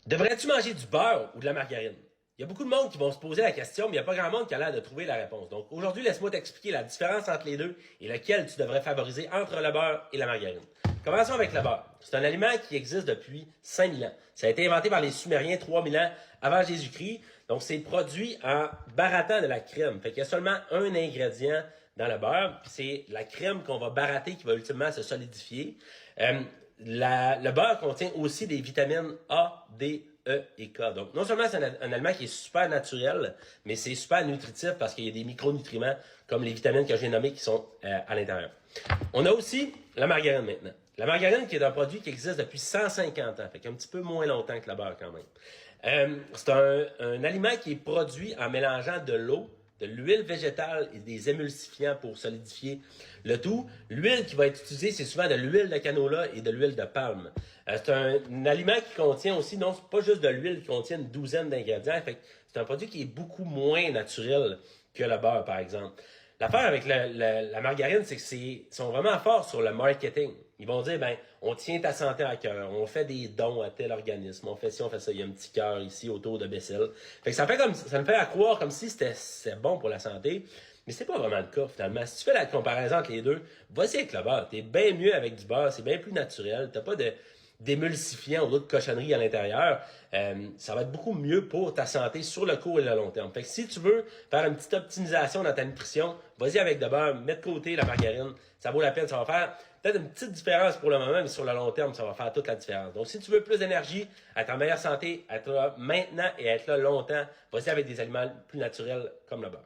Devrais-tu manger du beurre ou de la margarine? Il y a beaucoup de monde qui vont se poser la question, mais il n'y a pas grand monde qui a l'air de trouver la réponse. Donc aujourd'hui, laisse-moi t'expliquer la différence entre les deux et lequel tu devrais favoriser entre le beurre et la margarine. Commençons avec le beurre. C'est un aliment qui existe depuis 5000 ans. Ça a été inventé par les Sumériens 3000 ans avant Jésus-Christ. Donc c'est produit en barattant de la crème. Fait qu'il y a seulement un ingrédient dans le beurre, puis c'est la crème qu'on va barater qui va ultimement se solidifier. Le beurre contient aussi des vitamines A, D, E et K. Donc, non seulement c'est un aliment qui est super naturel, mais c'est super nutritif parce qu'il y a des micronutriments comme les vitamines que j'ai nommées qui sont à l'intérieur. On a aussi la margarine maintenant. La margarine qui est un produit qui existe depuis 150 ans, fait qu'un petit peu moins longtemps que le beurre quand même. C'est un aliment qui est produit en mélangeant de l'eau, de l'huile végétale et des émulsifiants pour solidifier le tout. L'huile qui va être utilisée, c'est souvent de l'huile de canola et de l'huile de palme. C'est un aliment qui contient aussi, non, c'est pas juste de l'huile, qui contient une douzaine d'ingrédients. Fait que c'est un produit qui est beaucoup moins naturel que le beurre, par exemple. L'affaire avec la margarine, c'est que ils sont vraiment forts sur le marketing. Ils vont dire, ben, on tient ta santé à cœur, on fait des dons à tel organisme, on fait ci, on fait ça, il y a un petit cœur ici autour de Bessel. Fait que ça me fait à croire comme si c'est bon pour la santé, mais c'est pas vraiment le cas finalement. Si tu fais la comparaison entre les deux, vas-y avec le beurre. T'es bien mieux avec du beurre, c'est bien plus naturel, t'as pas d'émulsifiants ou d'autres cochonneries à l'intérieur, ça va être beaucoup mieux pour ta santé sur le court et le long terme. Fait que si tu veux faire une petite optimisation dans ta nutrition, vas-y avec de beurre, mets de côté la margarine, ça vaut la peine, ça va faire peut-être une petite différence pour le moment, mais sur le long terme, ça va faire toute la différence. Donc si tu veux plus d'énergie, être en meilleure santé, être là maintenant et être là longtemps, vas-y avec des aliments plus naturels comme le beurre.